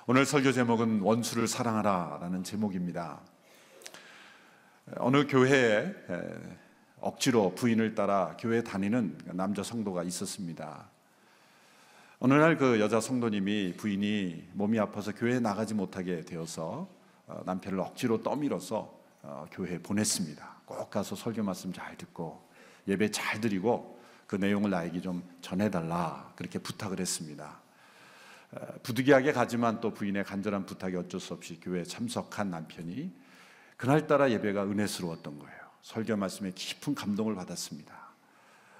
오늘 설교 제목은 원수를 사랑하라 라는 제목입니다. 어느 교회에 억지로 부인을 따라 교회 다니는 남자 성도가 있었습니다. 어느 날 그 여자 성도님이 부인이 몸이 아파서 교회에 나가지 못하게 되어서 남편을 억지로 떠밀어서 교회에 보냈습니다. 꼭 가서 설교 말씀 잘 듣고 예배 잘 드리고 그 내용을 나에게 좀 전해달라 그렇게 부탁을 했습니다. 부득이하게 가지만 또 부인의 간절한 부탁에 어쩔 수 없이 교회에 참석한 남편이 그날따라 예배가 은혜스러웠던 거예요. 설교 말씀에 깊은 감동을 받았습니다.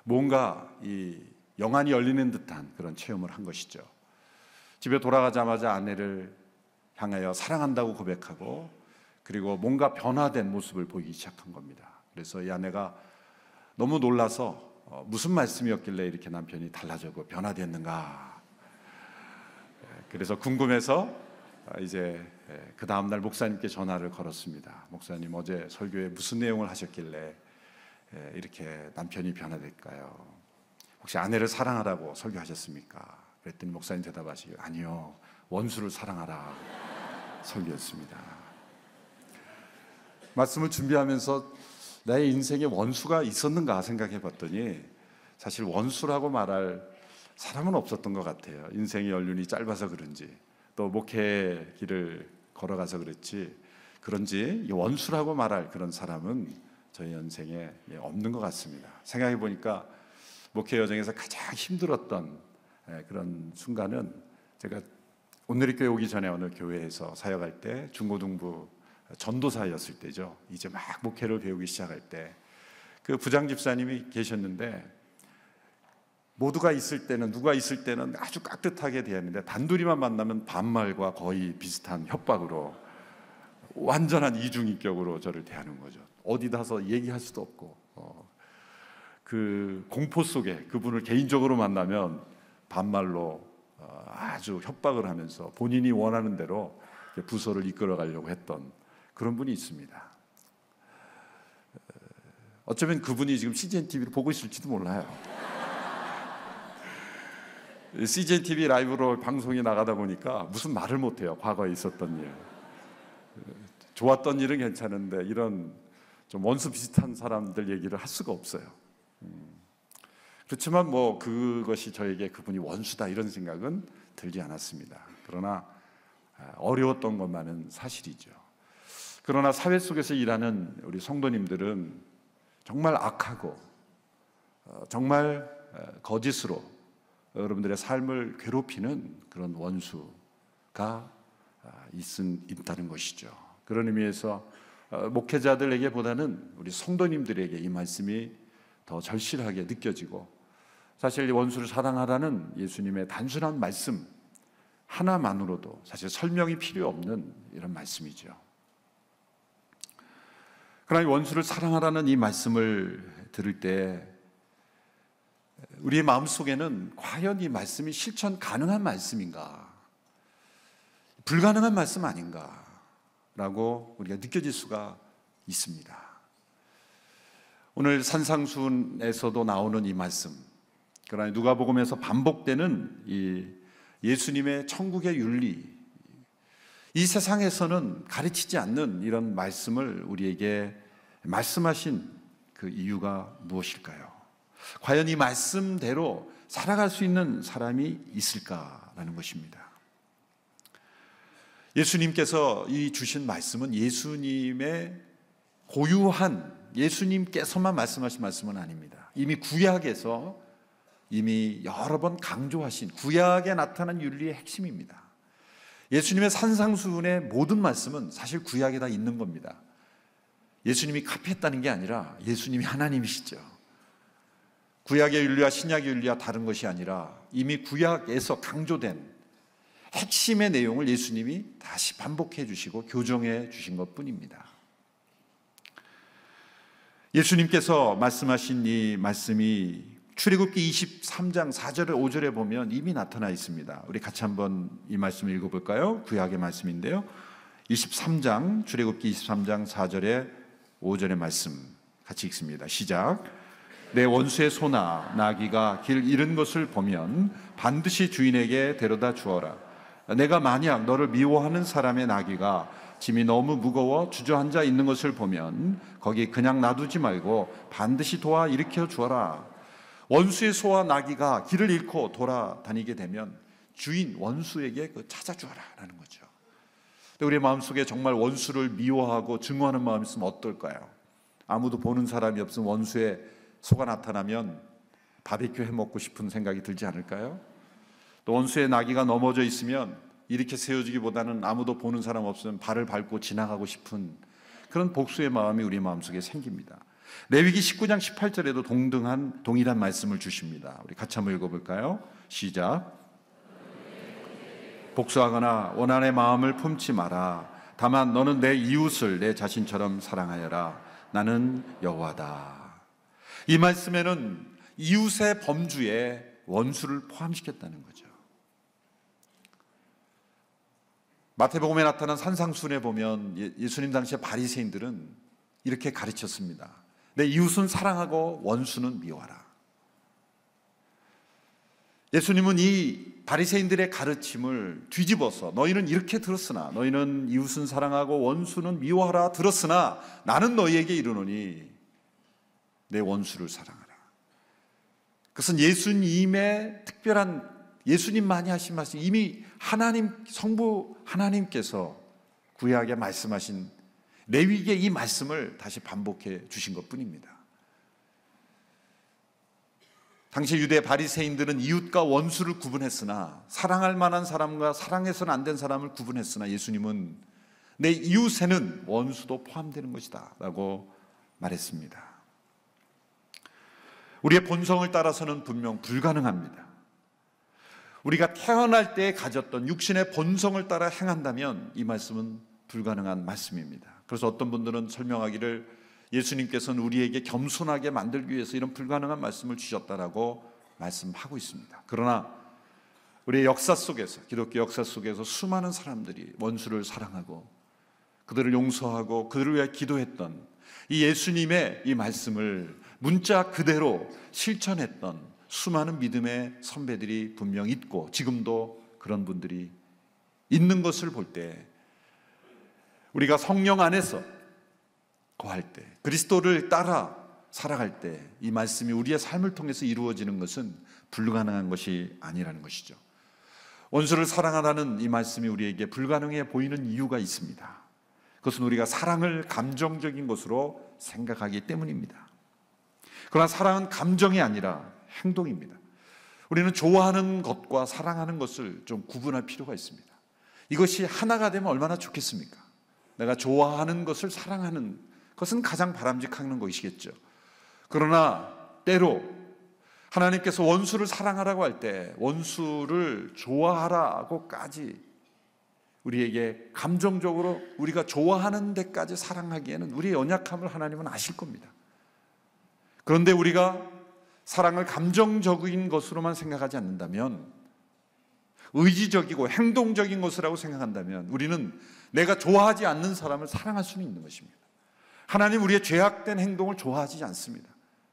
뭔가 이 영안이 열리는 듯한 그런 체험을 한 것이죠. 집에 돌아가자마자 아내를 향하여 사랑한다고 고백하고 그리고 뭔가 변화된 모습을 보이기 시작한 겁니다. 그래서 이 아내가 너무 놀라서 무슨 말씀이었길래 이렇게 남편이 달라졌고 변화됐는가. 그래서 궁금해서 이제 그 다음날 목사님께 전화를 걸었습니다. 목사님, 어제 설교에 무슨 내용을 하셨길래 이렇게 남편이 변화될까요? 혹시 아내를 사랑하라고 설교하셨습니까? 그랬더니 목사님 대답하시기를 아니요, 원수를 사랑하라 설교였습니다. 말씀을 준비하면서 나의 인생에 원수가 있었는가 생각해 봤더니 사실 원수라고 말할 사람은 없었던 것 같아요. 인생의 연륜이 짧아서 그런지 또 목회 길을 걸어가서 그런지 원수라고 말할 그런 사람은 저희 인생에 없는 것 같습니다. 생각해 보니까 목회 여정에서 가장 힘들었던 그런 순간은 제가 온누리교회 오기 전에 어느 교회에서 사역할 때 중고등부 전도사였을 때죠. 이제 막 목회를 배우기 시작할 때 그 부장 집사님이 계셨는데 모두가 있을 때는 누가 있을 때는 아주 깍듯하게 대했는데 단둘이만 만나면 반말과 거의 비슷한 협박으로 완전한 이중인격으로 저를 대하는 거죠. 어디 가서 얘기할 수도 없고 그 공포 속에 그분을 개인적으로 만나면 반말로 아주 협박을 하면서 본인이 원하는 대로 부서를 이끌어 가려고 했던 그런 분이 있습니다. 어쩌면 그분이 지금 CGN TV를 보고 있을지도 몰라요. CGN TV 라이브로 방송이 나가다 보니까 무슨 말을 못해요. 과거에 있었던 일, 좋았던 일은 괜찮은데 이런 좀 원수 비슷한 사람들 얘기를 할 수가 없어요. 그렇지만 뭐 그것이 저에게 그분이 원수다 이런 생각은 들지 않았습니다. 그러나 어려웠던 것만은 사실이죠. 그러나 사회 속에서 일하는 우리 성도님들은 정말 악하고 정말 거짓으로 여러분들의 삶을 괴롭히는 그런 원수가 있다는 것이죠. 그런 의미에서 목회자들에게보다는 우리 성도님들에게 이 말씀이 더 절실하게 느껴지고 사실 원수를 사랑하라는 예수님의 단순한 말씀 하나만으로도 사실 설명이 필요 없는 이런 말씀이죠. 그러나 원수를 사랑하라는 이 말씀을 들을 때 우리의 마음속에는 과연 이 말씀이 실천 가능한 말씀인가, 불가능한 말씀 아닌가 라고 우리가 느껴질 수가 있습니다. 오늘 산상수훈에서도 나오는 이 말씀, 그러나 누가복음에서 반복되는 이 예수님의 천국의 윤리, 이 세상에서는 가르치지 않는 이런 말씀을 우리에게 말씀하신 그 이유가 무엇일까요? 과연 이 말씀대로 살아갈 수 있는 사람이 있을까라는 것입니다. 예수님께서 이 주신 말씀은 예수님의 고유한, 예수님께서만 말씀하신 말씀은 아닙니다. 이미 구약에서 이미 여러 번 강조하신 구약에 나타난 윤리의 핵심입니다. 예수님의 산상수훈의 모든 말씀은 사실 구약에 다 있는 겁니다. 예수님이 카피했다는 게 아니라 예수님이 하나님이시죠. 구약의 윤리와 신약의 윤리와 다른 것이 아니라 이미 구약에서 강조된 핵심의 내용을 예수님이 다시 반복해 주시고 교정해 주신 것뿐입니다. 예수님께서 말씀하신 이 말씀이 출애굽기 23장 4절에 5절에 보면 이미 나타나 있습니다. 우리 같이 한번 이 말씀을 읽어볼까요? 구약의 말씀인데요. 23장 출애굽기 23장 4절에 5절의 말씀 같이 읽습니다. 시작. 내 원수의 소나 나귀가 길 잃은 것을 보면 반드시 주인에게 데려다 주어라. 내가 만약 너를 미워하는 사람의 나귀가 짐이 너무 무거워 주저앉아 있는 것을 보면 거기 그냥 놔두지 말고 반드시 도와 일으켜 주어라. 원수의 소와 나귀가 길을 잃고 돌아다니게 되면 주인 원수에게 찾아주어라 라는 거죠. 우리의 마음속에 정말 원수를 미워하고 증오하는 마음이 있으면 어떨까요? 아무도 보는 사람이 없으면 원수의 소가 나타나면 바비큐 해먹고 싶은 생각이 들지 않을까요? 또 원수의 나귀가 넘어져 있으면 이렇게 세워주기보다는 아무도 보는 사람 없으면 발을 밟고 지나가고 싶은 그런 복수의 마음이 우리 마음속에 생깁니다. 레위기 19장 18절에도 동일한 말씀을 주십니다. 우리 같이 한번 읽어볼까요? 시작. 복수하거나 원한의 마음을 품지 마라. 다만 너는 내 이웃을 내 자신처럼 사랑하여라. 나는 여호와다. 이 말씀에는 이웃의 범주에 원수를 포함시켰다는 거죠. 마태복음에 나타난 산상순에 보면 예수님 당시의 바리새인들은 이렇게 가르쳤습니다. 내 이웃은 사랑하고 원수는 미워하라. 예수님은 이 바리새인들의 가르침을 뒤집어서 너희는 이렇게 들었으나 너희는 이웃은 사랑하고 원수는 미워하라 들었으나 나는 너희에게 이르노니 내 원수를 사랑하라. 그것은 예수님의 특별한 예수님만이 하신 말씀, 이미 하나님 성부 하나님께서 구약에 말씀하신 레위기의 이 말씀을 다시 반복해 주신 것뿐입니다. 당시 유대 바리새인들은 이웃과 원수를 구분했으나 사랑할 만한 사람과 사랑해서는 안 된 사람을 구분했으나 예수님은 내 이웃에는 원수도 포함되는 것이다 라고 말했습니다. 우리의 본성을 따라서는 분명 불가능합니다. 우리가 태어날 때 가졌던 육신의 본성을 따라 행한다면 이 말씀은 불가능한 말씀입니다. 그래서 어떤 분들은 설명하기를 예수님께서는 우리에게 겸손하게 만들기 위해서 이런 불가능한 말씀을 주셨다라고 말씀하고 있습니다. 그러나 우리의 역사 속에서, 기독교 역사 속에서 수많은 사람들이 원수를 사랑하고 그들을 용서하고 그들을 위해 기도했던 이 예수님의 이 말씀을 문자 그대로 실천했던 수많은 믿음의 선배들이 분명 있고 지금도 그런 분들이 있는 것을 볼 때 우리가 성령 안에서 거할 때 그리스도를 따라 살아갈 때 이 말씀이 우리의 삶을 통해서 이루어지는 것은 불가능한 것이 아니라는 것이죠. 원수를 사랑하라는 이 말씀이 우리에게 불가능해 보이는 이유가 있습니다. 그것은 우리가 사랑을 감정적인 것으로 생각하기 때문입니다. 그러나 사랑은 감정이 아니라 행동입니다. 우리는 좋아하는 것과 사랑하는 것을 좀 구분할 필요가 있습니다. 이것이 하나가 되면 얼마나 좋겠습니까? 내가 좋아하는 것을 사랑하는 것은 가장 바람직한 것이겠죠. 그러나 때로 하나님께서 원수를 사랑하라고 할 때 원수를 좋아하라고까지 우리에게 감정적으로 우리가 좋아하는 데까지 사랑하기에는 우리의 연약함을 하나님은 아실 겁니다. 그런데 우리가 사랑을 감정적인 것으로만 생각하지 않는다면, 의지적이고 행동적인 것이라고 생각한다면 우리는 내가 좋아하지 않는 사람을 사랑할 수는 있는 것입니다. 하나님 우리의 죄악된 행동을 좋아하지 않습니다.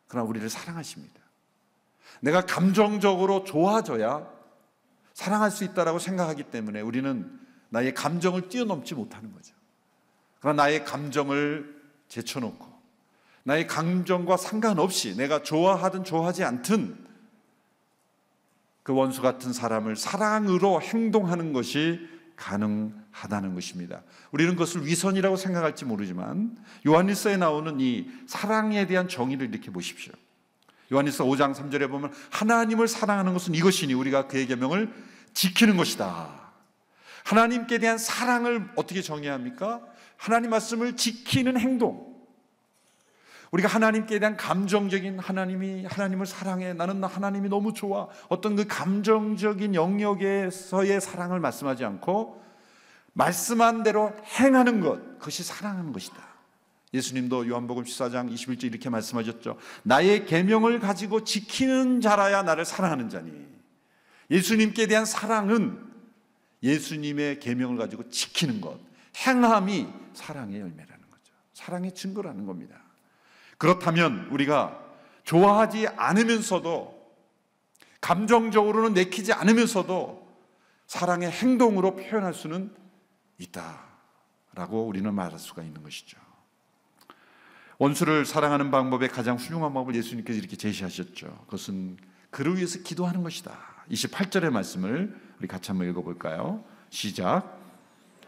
그러나 우리를 사랑하십니다. 내가 감정적으로 좋아져야 사랑할 수 있다고 생각하기 때문에 우리는 나의 감정을 뛰어넘지 못하는 거죠. 그러나 나의 감정을 제쳐놓고 나의 감정과 상관없이 내가 좋아하든 좋아하지 않든 그 원수 같은 사람을 사랑으로 행동하는 것이 가능하다는 것입니다. 우리는 그것을 위선이라고 생각할지 모르지만 요한일서에 나오는 이 사랑에 대한 정의를 이렇게 보십시오. 요한일서 5장 3절에 보면 하나님을 사랑하는 것은 이것이니 우리가 그의 계명을 지키는 것이다. 하나님께 대한 사랑을 어떻게 정의해야 합니까? 하나님 말씀을 지키는 행동. 우리가 하나님께 대한 감정적인 하나님을 사랑해, 나는 하나님이 너무 좋아, 어떤 그 감정적인 영역에서의 사랑을 말씀하지 않고 말씀한 대로 행하는 것, 그것이 사랑하는 것이다. 예수님도 요한복음 14장 21절 이렇게 말씀하셨죠. 나의 계명을 가지고 지키는 자라야 나를 사랑하는 자니. 예수님께 대한 사랑은 예수님의 계명을 가지고 지키는 것, 행함이 사랑의 열매라는 거죠. 사랑의 증거라는 겁니다. 그렇다면 우리가 좋아하지 않으면서도 감정적으로는 내키지 않으면서도 사랑의 행동으로 표현할 수는 있다라고 우리는 말할 수가 있는 것이죠. 원수를 사랑하는 방법의 가장 훌륭한 방법을 예수님께서 이렇게 제시하셨죠. 그것은 그를 위해서 기도하는 것이다. 28절의 말씀을 우리 같이 한번 읽어볼까요? 시작.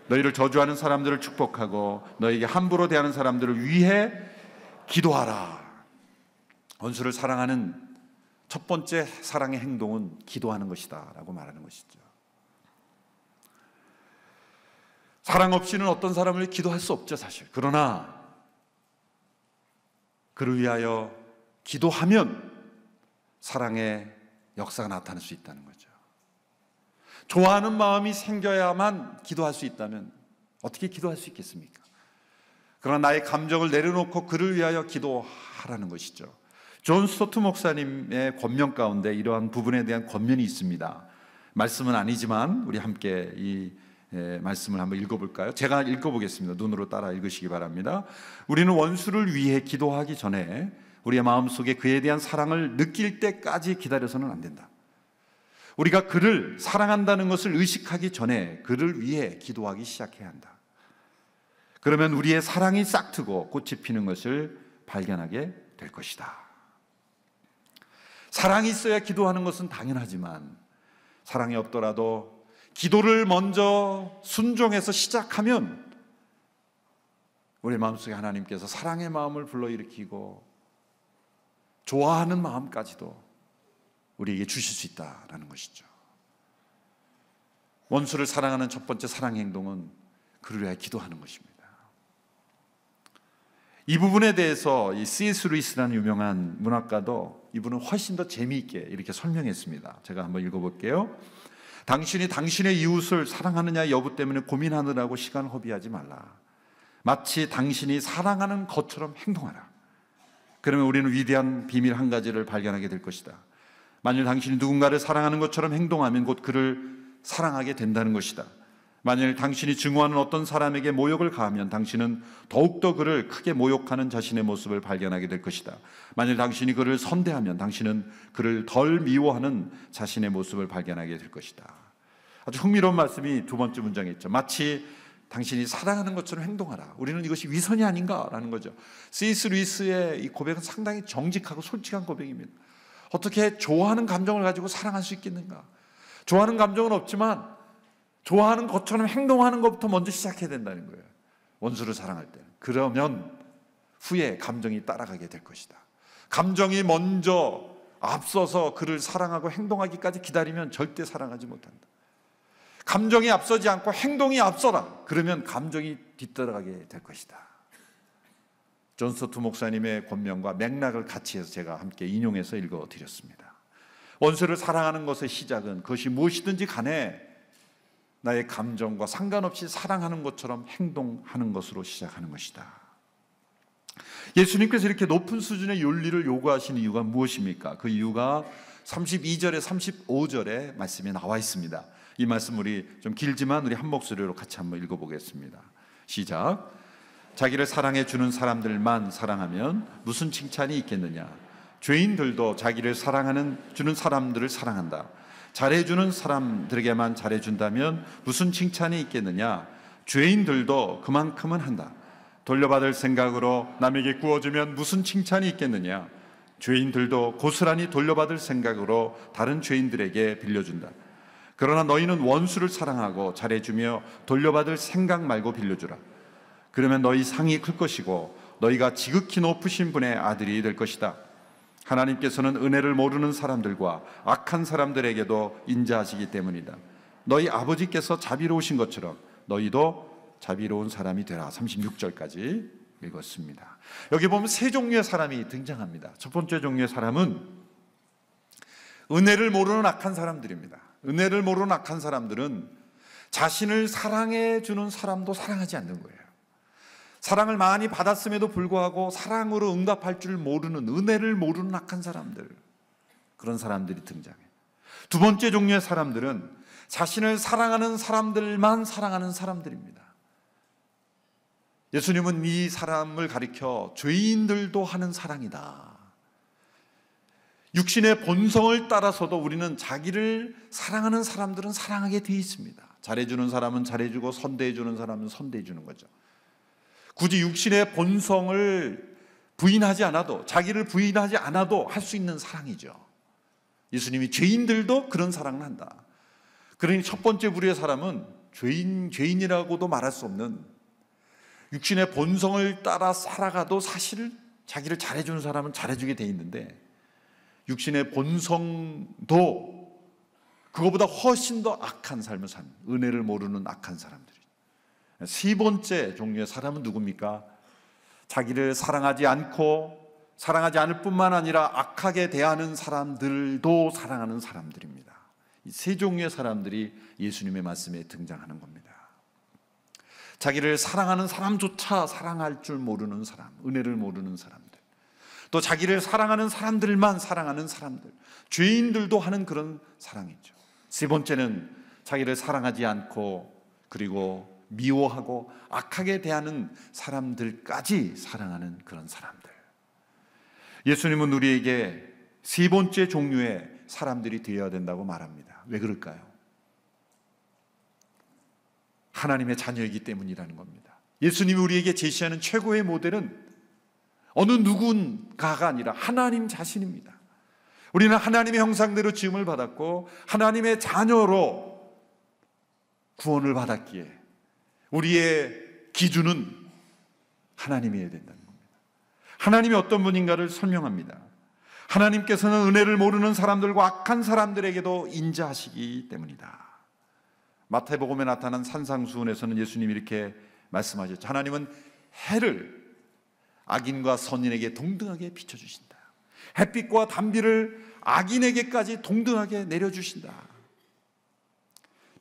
너희를 저주하는 사람들을 축복하고 너에게 함부로 대하는 사람들을 위해 기도하라. 원수를 사랑하는 첫 번째 사랑의 행동은 기도하는 것이다 라고 말하는 것이죠. 사랑 없이는 어떤 사람을 기도할 수 없죠, 사실. 그러나 그를 위하여 기도하면 사랑의 역사가 나타날 수 있다는 거죠. 좋아하는 마음이 생겨야만 기도할 수 있다면 어떻게 기도할 수 있겠습니까? 그러나 나의 감정을 내려놓고 그를 위하여 기도하라는 것이죠. 존 스토트 목사님의 권면 가운데 이러한 부분에 대한 권면이 있습니다. 말씀은 아니지만 우리 함께 이 말씀을 한번 읽어볼까요? 제가 읽어보겠습니다. 눈으로 따라 읽으시기 바랍니다. 우리는 원수를 위해 기도하기 전에 우리의 마음속에 그에 대한 사랑을 느낄 때까지 기다려서는 안 된다. 우리가 그를 사랑한다는 것을 의식하기 전에 그를 위해 기도하기 시작해야 한다. 그러면 우리의 사랑이 싹트고 꽃이 피는 것을 발견하게 될 것이다. 사랑이 있어야 기도하는 것은 당연하지만 사랑이 없더라도 기도를 먼저 순종해서 시작하면 우리 마음속에 하나님께서 사랑의 마음을 불러일으키고 좋아하는 마음까지도 우리에게 주실 수 있다라는 것이죠. 원수를 사랑하는 첫 번째 사랑 행동은 그를 위해 기도하는 것입니다. 이 부분에 대해서 이 C.S. 루이스라는 유명한 문학가도 이분은 훨씬 더 재미있게 이렇게 설명했습니다. 제가 한번 읽어볼게요. 당신이 당신의 이웃을 사랑하느냐 여부 때문에 고민하느라고 시간을 허비하지 말라. 마치 당신이 사랑하는 것처럼 행동하라. 그러면 우리는 위대한 비밀 한 가지를 발견하게 될 것이다. 만일 당신이 누군가를 사랑하는 것처럼 행동하면 곧 그를 사랑하게 된다는 것이다. 만일 당신이 증오하는 어떤 사람에게 모욕을 가하면 당신은 더욱더 그를 크게 모욕하는 자신의 모습을 발견하게 될 것이다. 만일 당신이 그를 선대하면 당신은 그를 덜 미워하는 자신의 모습을 발견하게 될 것이다. 아주 흥미로운 말씀이 두 번째 문장에 있죠. 마치 당신이 사랑하는 것처럼 행동하라. 우리는 이것이 위선이 아닌가라는 거죠. C.S. 루이스의 이 고백은 상당히 정직하고 솔직한 고백입니다. 어떻게 좋아하는 감정을 가지고 사랑할 수 있겠는가? 좋아하는 감정은 없지만 좋아하는 것처럼 행동하는 것부터 먼저 시작해야 된다는 거예요. 원수를 사랑할 때. 그러면 후에 감정이 따라가게 될 것이다. 감정이 먼저 앞서서 그를 사랑하고 행동하기까지 기다리면 절대 사랑하지 못한다. 감정이 앞서지 않고 행동이 앞서라. 그러면 감정이 뒤따라가게 될 것이다. 존 스토트 목사님의 권면과 맥락을 같이 해서 제가 함께 인용해서 읽어드렸습니다. 원수를 사랑하는 것의 시작은 그것이 무엇이든지 간에 나의 감정과 상관없이 사랑하는 것처럼 행동하는 것으로 시작하는 것이다. 예수님께서 이렇게 높은 수준의 윤리를 요구하신 이유가 무엇입니까? 그 이유가 32절에 35절에 말씀에 나와 있습니다. 이 말씀 우리 좀 길지만 우리 한 목소리로 같이 한번 읽어보겠습니다. 시작. 자기를 사랑해 주는 사람들만 사랑하면 무슨 칭찬이 있겠느냐? 죄인들도 자기를 사랑하는 주는 사람들을 사랑한다. 잘해주는 사람들에게만 잘해준다면 무슨 칭찬이 있겠느냐? 죄인들도 그만큼은 한다. 돌려받을 생각으로 남에게 구워주면 무슨 칭찬이 있겠느냐? 죄인들도 고스란히 돌려받을 생각으로 다른 죄인들에게 빌려준다. 그러나 너희는 원수를 사랑하고 잘해주며 돌려받을 생각 말고 빌려주라. 그러면 너희 상이 클 것이고 너희가 지극히 높으신 분의 아들이 될 것이다. 하나님께서는 은혜를 모르는 사람들과 악한 사람들에게도 인자하시기 때문이다. 너희 아버지께서 자비로우신 것처럼 너희도 자비로운 사람이 되라. 36절까지 읽었습니다. 여기 보면 세 종류의 사람이 등장합니다. 첫 번째 종류의 사람은 은혜를 모르는 악한 사람들입니다. 은혜를 모르는 악한 사람들은 자신을 사랑해 주는 사람도 사랑하지 않는 거예요. 사랑을 많이 받았음에도 불구하고 사랑으로 응답할 줄 모르는, 은혜를 모르는 악한 사람들, 그런 사람들이 등장해요. 두 번째 종류의 사람들은 자신을 사랑하는 사람들만 사랑하는 사람들입니다. 예수님은 이 사람을 가리켜 죄인들도 하는 사랑이다. 육신의 본성을 따라서도 우리는 자기를 사랑하는 사람들은 사랑하게 되어 있습니다. 잘해주는 사람은 잘해주고 선대해주는 사람은 선대해주는 거죠. 굳이 육신의 본성을 부인하지 않아도, 자기를 부인하지 않아도 할 수 있는 사랑이죠. 예수님이 죄인들도 그런 사랑을 한다. 그러니 첫 번째 부류의 사람은 죄인이라고도 말할 수 없는, 육신의 본성을 따라 살아가도 사실 자기를 잘해주는 사람은 잘해주게 돼 있는데, 육신의 본성도 그거보다 훨씬 더 악한 삶을 사는, 은혜를 모르는 악한 사람들이. 세 번째 종류의 사람은 누굽니까? 자기를 사랑하지 않을 뿐만 아니라 악하게 대하는 사람들도 사랑하는 사람들입니다. 이 세 종류의 사람들이 예수님의 말씀에 등장하는 겁니다. 자기를 사랑하는 사람조차 사랑할 줄 모르는 사람, 은혜를 모르는 사람들, 또 자기를 사랑하는 사람들만 사랑하는 사람들, 죄인들도 하는 그런 사랑이죠. 세 번째는 자기를 사랑하지 않고 그리고 미워하고 악하게 대하는 사람들까지 사랑하는 그런 사람들. 예수님은 우리에게 세 번째 종류의 사람들이 되어야 된다고 말합니다. 왜 그럴까요? 하나님의 자녀이기 때문이라는 겁니다. 예수님이 우리에게 제시하는 최고의 모델은 어느 누군가가 아니라 하나님 자신입니다. 우리는 하나님의 형상대로 지음을 받았고 하나님의 자녀로 구원을 받았기에 우리의 기준은 하나님이어야 된다는 겁니다. 하나님이 어떤 분인가를 설명합니다. 하나님께서는 은혜를 모르는 사람들과 악한 사람들에게도 인자하시기 때문이다. 마태복음에 나타난 산상수훈에서는 예수님이 이렇게 말씀하셨죠. 하나님은 해를 악인과 선인에게 동등하게 비춰주신다. 햇빛과 단비를 악인에게까지 동등하게 내려주신다.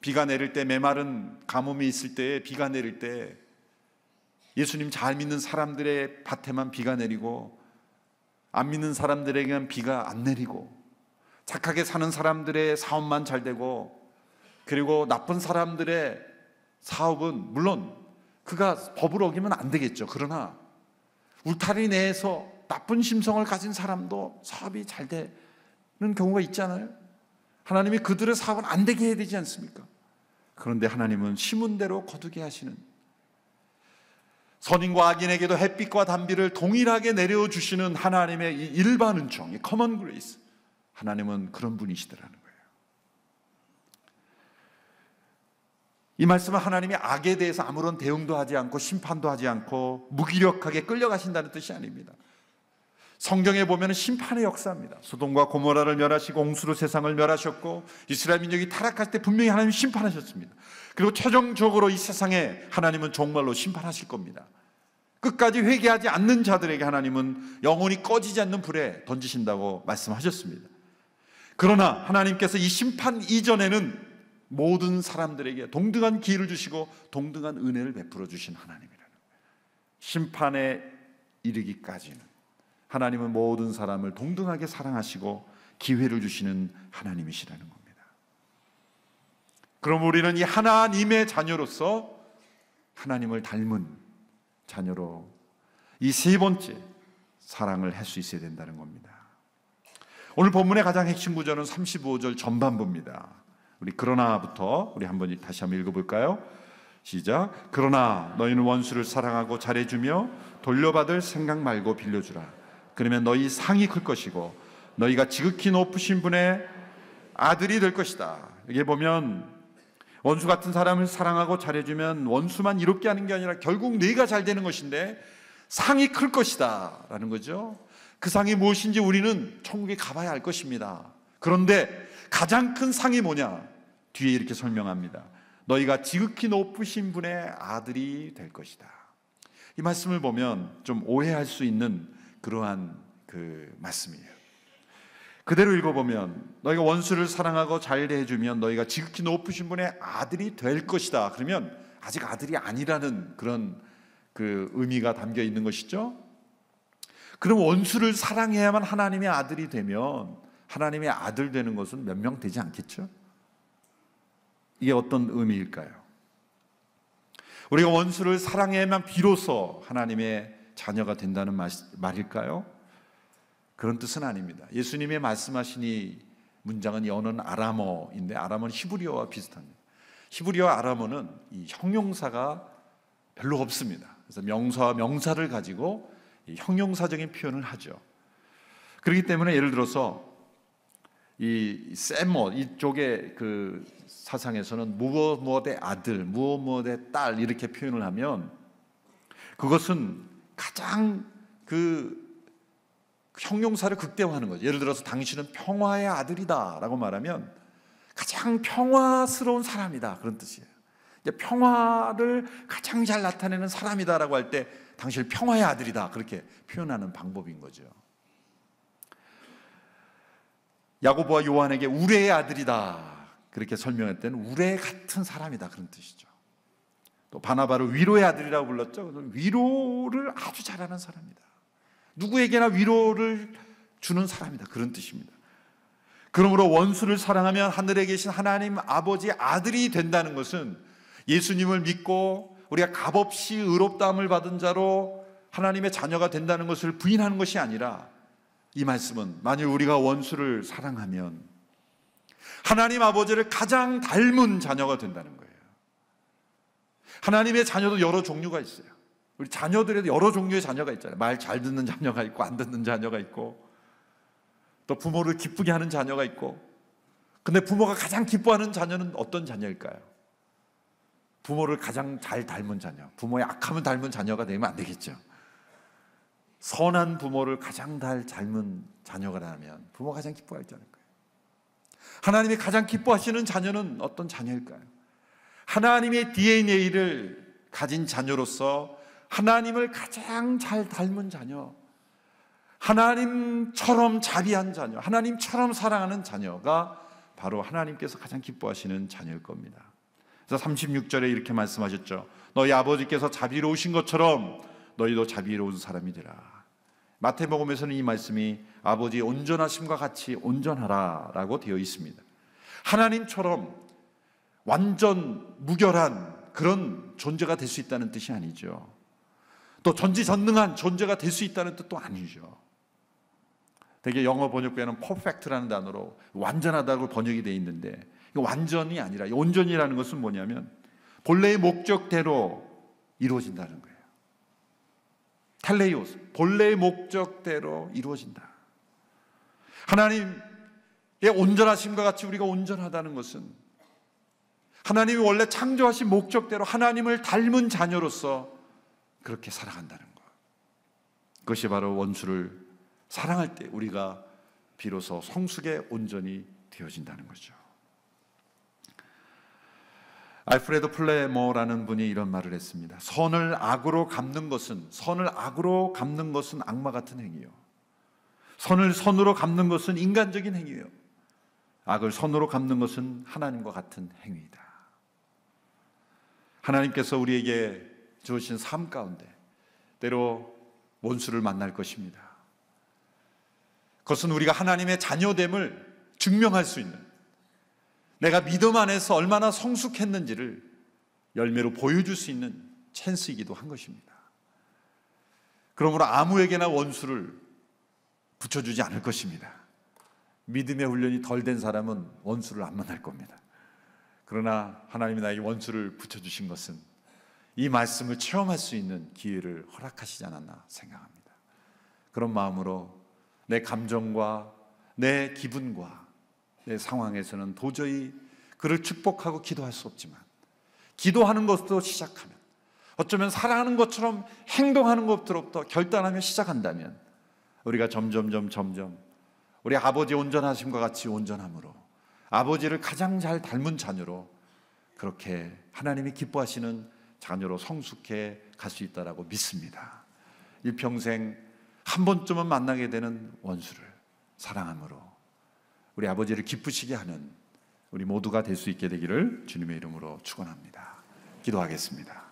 비가 내릴 때, 메마른 가뭄이 있을 때, 비가 내릴 때 예수님 잘 믿는 사람들의 밭에만 비가 내리고 안 믿는 사람들에게는 비가 안 내리고, 착하게 사는 사람들의 사업만 잘 되고, 그리고 나쁜 사람들의 사업은 물론 그가 법을 어기면 안 되겠죠. 그러나 울타리 내에서 나쁜 심성을 가진 사람도 사업이 잘 되는 경우가 있잖아요. 하나님이 그들의 사업은 안 되게 해야 되지 않습니까? 그런데 하나님은 심은 대로 거두게 하시는, 선인과 악인에게도 햇빛과 단비를 동일하게 내려주시는 하나님의 이 일반 은총, 이 커먼 그레이스, 하나님은 그런 분이시더라는 거예요. 이 말씀은 하나님이 악에 대해서 아무런 대응도 하지 않고 심판도 하지 않고 무기력하게 끌려가신다는 뜻이 아닙니다. 성경에 보면 심판의 역사입니다. 소돔과 고모라를 멸하시고 홍수로 세상을 멸하셨고 이스라엘 민족이 타락할 때 분명히 하나님이 심판하셨습니다. 그리고 최종적으로 이 세상에 하나님은 정말로 심판하실 겁니다. 끝까지 회개하지 않는 자들에게 하나님은 영원히 꺼지지 않는 불에 던지신다고 말씀하셨습니다. 그러나 하나님께서 이 심판 이전에는 모든 사람들에게 동등한 기회를 주시고 동등한 은혜를 베풀어 주신 하나님이라는 거예요. 심판에 이르기까지는 하나님은 모든 사람을 동등하게 사랑하시고 기회를 주시는 하나님이시라는 겁니다. 그럼 우리는 이 하나님의 자녀로서 하나님을 닮은 자녀로 이 세 번째 사랑을 할 수 있어야 된다는 겁니다. 오늘 본문의 가장 핵심 구절은 35절 전반부입니다. 우리 그러나부터 우리 한번 다시 한번 읽어볼까요? 시작. 그러나 너희는 원수를 사랑하고 잘해주며 돌려받을 생각 말고 빌려주라. 그러면 너희 상이 클 것이고 너희가 지극히 높으신 분의 아들이 될 것이다. 여기 보면 원수 같은 사람을 사랑하고 잘해주면 원수만 이롭게 하는 게 아니라 결국 네가 잘 되는 것인데 상이 클 것이다 라는 거죠. 그 상이 무엇인지 우리는 천국에 가봐야 알 것입니다. 그런데 가장 큰 상이 뭐냐? 뒤에 이렇게 설명합니다. 너희가 지극히 높으신 분의 아들이 될 것이다. 이 말씀을 보면 좀 오해할 수 있는 그러한 그 말씀이에요. 그대로 읽어보면 너희가 원수를 사랑하고 잘 대해주면 너희가 지극히 높으신 분의 아들이 될 것이다. 그러면 아직 아들이 아니라는 그런 그 의미가 담겨 있는 것이죠. 그럼 원수를 사랑해야만 하나님의 아들이 되면 하나님의 아들 되는 것은 몇 명 되지 않겠죠? 이게 어떤 의미일까요? 우리가 원수를 사랑해야만 비로소 하나님의 자녀가 된다는 말일까요? 그런 뜻은 아닙니다. 예수님의 말씀하신 이 문장은 여는 아람어인데 아람어는 히브리어와 비슷합니다. 히브리어 아람어는 이 형용사가 별로 없습니다. 그래서 명사와 명사를 가지고 이 형용사적인 표현을 하죠. 그렇기 때문에 예를 들어서 이 세모 이쪽의 그 사상에서는 무엇 무엇의 아들, 무엇 무엇의 딸 이렇게 표현을 하면 그것은 가장 그 형용사를 극대화하는 거죠. 예를 들어서 당신은 평화의 아들이다라고 말하면 가장 평화스러운 사람이다 그런 뜻이에요. 평화를 가장 잘 나타내는 사람이다라고 할 때 당신은 평화의 아들이다 그렇게 표현하는 방법인 거죠. 야고보와 요한에게 우레의 아들이다 그렇게 설명할 때는 우레 같은 사람이다 그런 뜻이죠. 또 바나바를 위로의 아들이라고 불렀죠. 위로를 아주 잘하는 사람이다. 누구에게나 위로를 주는 사람이다 그런 뜻입니다. 그러므로 원수를 사랑하면 하늘에 계신 하나님 아버지의 아들이 된다는 것은 예수님을 믿고 우리가 값없이 의롭다함을 받은 자로 하나님의 자녀가 된다는 것을 부인하는 것이 아니라 이 말씀은 만일 우리가 원수를 사랑하면 하나님 아버지를 가장 닮은 자녀가 된다는 거예요. 하나님의 자녀도 여러 종류가 있어요. 우리 자녀들에도 여러 종류의 자녀가 있잖아요. 말 잘 듣는 자녀가 있고 안 듣는 자녀가 있고 또 부모를 기쁘게 하는 자녀가 있고 근데 부모가 가장 기뻐하는 자녀는 어떤 자녀일까요? 부모를 가장 잘 닮은 자녀, 부모의 악함을 닮은 자녀가 되면 안 되겠죠. 선한 부모를 가장 잘 닮은 자녀가 라면 부모가 가장 기뻐하지 않을까요? 하나님이 가장 기뻐하시는 자녀는 어떤 자녀일까요? 하나님의 DNA를 가진 자녀로서 하나님을 가장 잘 닮은 자녀, 하나님처럼 자비한 자녀, 하나님처럼 사랑하는 자녀가 바로 하나님께서 가장 기뻐하시는 자녀일 겁니다. 그래서 36절에 이렇게 말씀하셨죠. 너희 아버지께서 자비로우신 것처럼 너희도 자비로운 사람이 되라. 마태복음에서는 이 말씀이 아버지의 온전하심과 같이 온전하라 라고 되어 있습니다. 하나님처럼 완전 무결한 그런 존재가 될 수 있다는 뜻이 아니죠. 또 전지전능한 존재가 될 수 있다는 뜻도 아니죠. 되게 영어 번역본에는 perfect라는 단어로 완전하다고 번역이 되어 있는데 완전이 아니라 온전이라는 것은 뭐냐면 본래의 목적대로 이루어진다는 거예요. 텔레이오스, 본래의 목적대로 이루어진다. 하나님의 온전하심과 같이 우리가 온전하다는 것은 하나님이 원래 창조하신 목적대로 하나님을 닮은 자녀로서 그렇게 살아간다는 것. 그것이 바로 원수를 사랑할 때 우리가 비로소 성숙의 온전이 되어진다는 거죠. 알프레도 플레모라는 분이 이런 말을 했습니다. 선을 악으로 갚는 것은 악마 같은 행위요. 선을 선으로 갚는 것은 인간적인 행위요. 악을 선으로 갚는 것은 하나님과 같은 행위이다. 하나님께서 우리에게 주신 삶 가운데 때로 원수를 만날 것입니다. 그것은 우리가 하나님의 자녀됨을 증명할 수 있는, 내가 믿음 안에서 얼마나 성숙했는지를 열매로 보여줄 수 있는 찬스이기도 한 것입니다. 그러므로 아무에게나 원수를 붙여주지 않을 것입니다. 믿음의 훈련이 덜 된 사람은 원수를 안 만날 겁니다. 그러나 하나님이 나에게 원수를 붙여주신 것은 이 말씀을 체험할 수 있는 기회를 허락하시지 않았나 생각합니다. 그런 마음으로 내 감정과 내 기분과 내 상황에서는 도저히 그를 축복하고 기도할 수 없지만 기도하는 것도 시작하면, 어쩌면 사랑하는 것처럼 행동하는 것부터 결단하며 시작한다면 우리가 점점 우리 아버지의 온전하심과 같이 온전함으로 아버지를 가장 잘 닮은 자녀로 그렇게 하나님이 기뻐하시는 자녀로 성숙해 갈 수 있다라고 믿습니다. 일평생 한 번쯤은 만나게 되는 원수를 사랑함으로 우리 아버지를 기쁘시게 하는 우리 모두가 될 수 있게 되기를 주님의 이름으로 축원합니다. 기도하겠습니다.